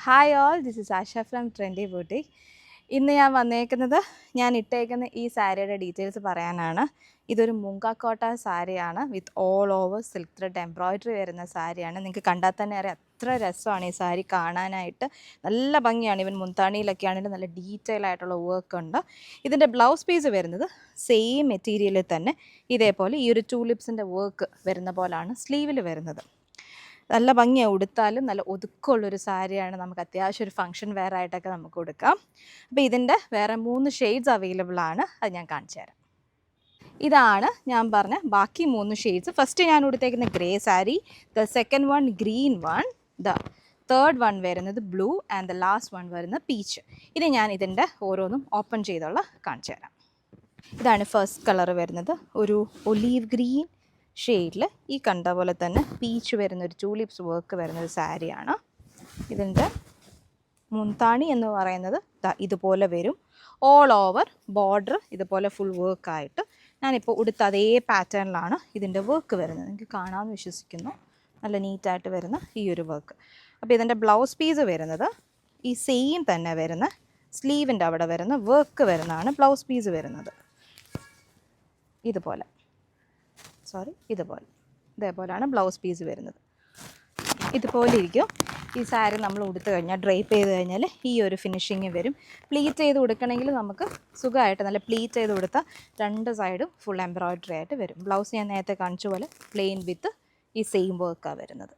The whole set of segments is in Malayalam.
Hi all, this is Asha from trendy boutique. ഇന്ന് ഞാൻ ഇട്ടേക്കുന്ന ഈ സാരിയുടെ ഡീറ്റെയിൽസ് പറയാനാണ്. ഇതൊരു മുങ്കാക്കോട്ട സാരിയാണ് with all over silk thread embroidery വരുന്ന സാരിയാണ്. നിങ്ങൾക്ക് കണ്ടാൽ തന്നെ അറിയാം അത്ര രസമാണ് ഈ സാരി കാണാനായിട്ട്. നല്ല ഭംഗിയാണ്. ഇവൻ മുന്താണിയിലൊക്കെ ആണെങ്കിലും നല്ല ഡീറ്റെയിൽ ആയിട്ടുള്ള വർക്ക് ഉണ്ട്. ഇതിൻ്റെ ബ്ലൗസ് പീസ് വരുന്നത് സെയിം മെറ്റീരിയലിൽ തന്നെ ഇതേപോലെ ഈ ഒരു ടൂലിപ്സിൻ്റെ വർക്ക് വരുന്ന പോലാണ് സ്ലീവിൽ വരുന്നത്. നല്ല ഭംഗിയാണ്. ഉടുത്താലും നല്ല ഒതുക്കമുള്ളൊരു സാരിയാണ്. നമുക്ക് അത്യാവശ്യം ഒരു ഫംഗ്ഷൻ വെയർ ആയിട്ടൊക്കെ നമുക്ക് കൊടുക്കാം. അപ്പോൾ ഇതിൻ്റെ വേറെ 3 ഷെയ്ഡ്സ് അവൈലബിൾ ആണ്. അത് ഞാൻ കാണിച്ചു തരാം. ഇതാണ് ഞാൻ പറഞ്ഞ ബാക്കി 3 ഷെയ്ഡ്സ്. ഫസ്റ്റ് ഞാൻ ഉടുത്തേക്കുന്ന grey sari, the second one green one, the third one വരുന്നത് blue and the last one വരുന്നത് പീച്ച്. ഇനി ഞാൻ ഇതിൻ്റെ ഓരോന്നും ഓപ്പൺ ചെയ്തുള്ള കാണിച്ചു തരാം. ഇതാണ് ഫസ്റ്റ് കളർ വരുന്നത്, ഒരു ഒലീവ് ഗ്രീൻ ഷെയ്ഡിൽ ഈ കണ്ട പോലെ തന്നെ പീച്ച് വരുന്നൊരു ടൂലിപ്സ് വർക്ക് വരുന്നൊരു സാരിയാണ്. ഇതിൻ്റെ മുന്താണി എന്ന് പറയുന്നത് ഇതുപോലെ വരും. ഓൾ ഓവർ ബോർഡർ ഇതുപോലെ ഫുൾ വർക്കായിട്ട് ഞാനിപ്പോൾ ഉടുത്ത അതേ പാറ്റേണിലാണ് ഇതിൻ്റെ വർക്ക് വരുന്നത്. എനിക്ക് കാണാമെന്ന് വിശ്വസിക്കുന്നു. നല്ല നീറ്റായിട്ട് വരുന്ന ഈ ഒരു വർക്ക്. അപ്പോൾ ഇതിൻ്റെ ബ്ലൗസ് പീസ് വരുന്നത് ഈ സെയിം തന്നെ വരുന്ന സ്ലീവിൻ്റെ അവിടെ വരുന്ന വർക്ക് വരുന്നതാണ് ബ്ലൗസ് പീസ് വരുന്നത്. ഇതേപോലെയാണ് ബ്ലൗസ് പീസ് വരുന്നത്. ഇതുപോലെ ഇരിക്കും. ഈ സാരി നമ്മൾ ഉടുത്തു കഴിഞ്ഞാൽ ഡ്രൈപ്പ് ചെയ്ത് കഴിഞ്ഞാൽ ഈ ഒരു ഫിനിഷിങ് വരും. പ്ലീറ്റ് ചെയ്ത് കൊടുക്കണമെങ്കിൽ നമുക്ക് സുഖമായിട്ട് നല്ല പ്ലീറ്റ് ചെയ്ത് കൊടുത്താൽ 2 സൈഡും ഫുൾ എംബ്രോയ്ഡറി ആയിട്ട് വരും. ബ്ലൗസ് ഞാൻ നേരത്തെ കാണിച്ച പോലെ പ്ലെയിൻ വിത്ത് ഈ സെയിം വർക്കാണ് വരുന്നത്.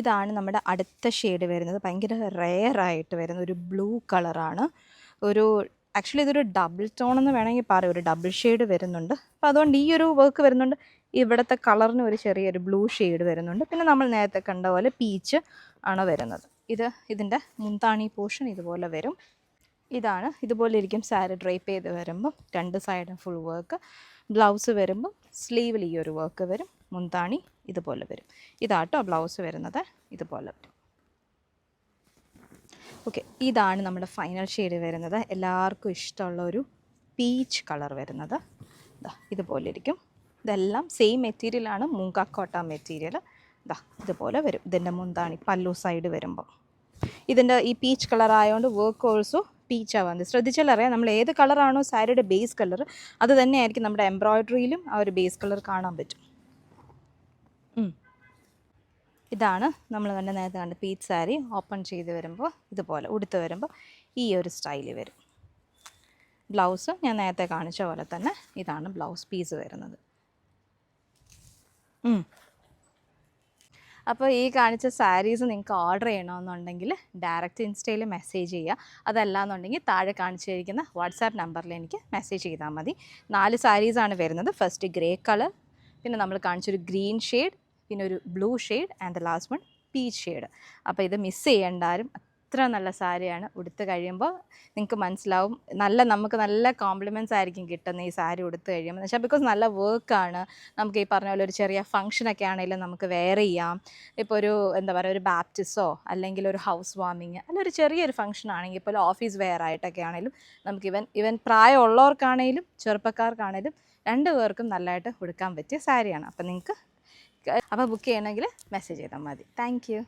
ഇതാണ് നമ്മുടെ അടുത്ത ഷെയ്ഡ് വരുന്നത്. ഭയങ്കര റെയറായിട്ട് വരുന്ന ഒരു ബ്ലൂ കളറാണ്. ആക്ച്വലി ഇതൊരു ഡബിൾ ടോൺ എന്ന് വേണമെങ്കിൽ പറയാം. ഒരു ഡബിൾ ഷെയ്ഡ് വരുന്നുണ്ട്. അപ്പോൾ അതുകൊണ്ട് ഈ ഒരു വർക്ക് വരുന്നുണ്ട്. ഇവിടുത്തെ കളറിന് ഒരു ചെറിയൊരു ബ്ലൂ ഷെയ്ഡ് വരുന്നുണ്ട്. പിന്നെ നമ്മൾ നേരത്തെ കണ്ട പോലെ പീച്ച് ആണ് വരുന്നത്. ഇതിൻ്റെ മുന്താണി പോർഷൻ ഇതുപോലെ വരും. ഇതുപോലെ ഇരിക്കും സാരി ഡ്രൈപ്പ് ചെയ്ത് വരുമ്പം 2 സൈഡും ഫുൾ വർക്ക്. ബ്ലൗസ് വരുമ്പം സ്ലീവിൽ ഈ ഒരു വർക്ക് വരും. മുന്താണി ഇതുപോലെ വരും. ഇതാട്ടോ ബ്ലൗസ് വരുന്നത്. ഇതുപോലെ വരും. ഓക്കെ, ഇതാണ് നമ്മുടെ ഫൈനൽ ഷെയ്ഡ് വരുന്നത്. എല്ലാവർക്കും ഇഷ്ടമുള്ള ഒരു പീച്ച് കളർ വരുന്നത്. ഇതുപോലെ ഇരിക്കും. ഇതെല്ലാം സെയിം മെറ്റീരിയലാണ്, മുങ്കാക്കോട്ട മെറ്റീരിയൽ. ഇതുപോലെ വരും. ഇതിൻ്റെ മുന്താണി പല്ലു സൈഡ് വരുമ്പോൾ ഇതിൻ്റെ ഈ പീച്ച് കളർ ആയതുകൊണ്ട് വർക്ക് ഓൾസോ പീച്ചാണ് വന്നത്. ശ്രദ്ധിച്ചാൽ അറിയാം, നമ്മൾ ഏത് കളറാണോ സാരിയുടെ ബേസ് കളർ അത് തന്നെയായിരിക്കും നമ്മുടെ എംബ്രോയ്ഡറിയിലും ആ ഒരു ബേസ് കളർ കാണാൻ പറ്റും. ഇതാണ് നമ്മൾ നേരത്തെ കണ്ട പീച്ച് സാരി. ഓപ്പൺ ചെയ്ത് വരുമ്പോൾ ഇതുപോലെ ഉടുത്ത് വരുമ്പോൾ ഈ ഒരു സ്റ്റൈലിൽ വരും. ബ്ലൗസ് ഞാൻ നേരത്തെ കാണിച്ച പോലെ തന്നെ ഇതാണ് ബ്ലൗസ് പീസ് വരുന്നത്. അപ്പോൾ ഈ കാണിച്ച സാരീസ് നിങ്ങൾക്ക് ഓർഡർ ചെയ്യണമെന്നുണ്ടെങ്കിൽ ഡയറക്റ്റ് ഇൻസ്റ്റയിൽ മെസ്സേജ് ചെയ്യുക. അതല്ലാന്നുണ്ടെങ്കിൽ താഴെ കാണിച്ചിരിക്കുന്ന വാട്സാപ്പ് നമ്പറിൽ എനിക്ക് മെസ്സേജ് ചെയ്താൽ മതി. 4 സാരീസാണ് വരുന്നത്. ഫസ്റ്റ് ഗ്രേ കളർ, പിന്നെ നമ്മൾ കാണിച്ചൊരു ഗ്രീൻ ഷെയ്ഡ്, പിന്നെ ഒരു blue shade and the last one peach shade. അപ്പോൾ ഇത് മിസ് ചെയ്യേണ്ടാരും. അത്ര നല്ല സാരിയാണ്. ഉടുത്ത് കഴിയുമ്പോൾ നിങ്ങൾക്ക് മനസ്സിലാവും. നമുക്ക് നല്ല കോംപ്ലിമെൻറ്റ്സ് ആയിരിക്കും കിട്ടുന്നത് ഈ സാരി ഉടുത്ത് കഴിയുമ്പോൾ. എന്ന് വെച്ചാൽ ബിക്കോസ് നല്ല വർക്കാണ്. നമുക്ക് ഈ പറഞ്ഞ പോലെ ഒരു ചെറിയ ഫംഗ്ഷനൊക്കെ ആണെങ്കിലും നമുക്ക് വെയർ ചെയ്യാം. ഇപ്പോൾ ഒരു ബാപ്റ്റിസോ അല്ലെങ്കിൽ ഒരു ഹൗസ് വാമിങ് അല്ല ഒരു ചെറിയൊരു ഫംഗ്ഷൻ ആണെങ്കിൽ ഇപ്പോൾ ഓഫീസ് വെയർ ആയിട്ടൊക്കെ ആണെങ്കിലും നമുക്ക് ഇവൻ പ്രായമുള്ളവർക്കാണെങ്കിലും ചെറുപ്പക്കാർക്കാണെങ്കിലും 2 പേർക്കും നല്ലതായിട്ട് ഉടുക്കാൻ പറ്റിയ സാരിയാണ്. അപ്പോൾ ബുക്ക് ചെയ്യണമെങ്കിൽ മെസ്സേജ് ചെയ്താൽ മതി. Thank you.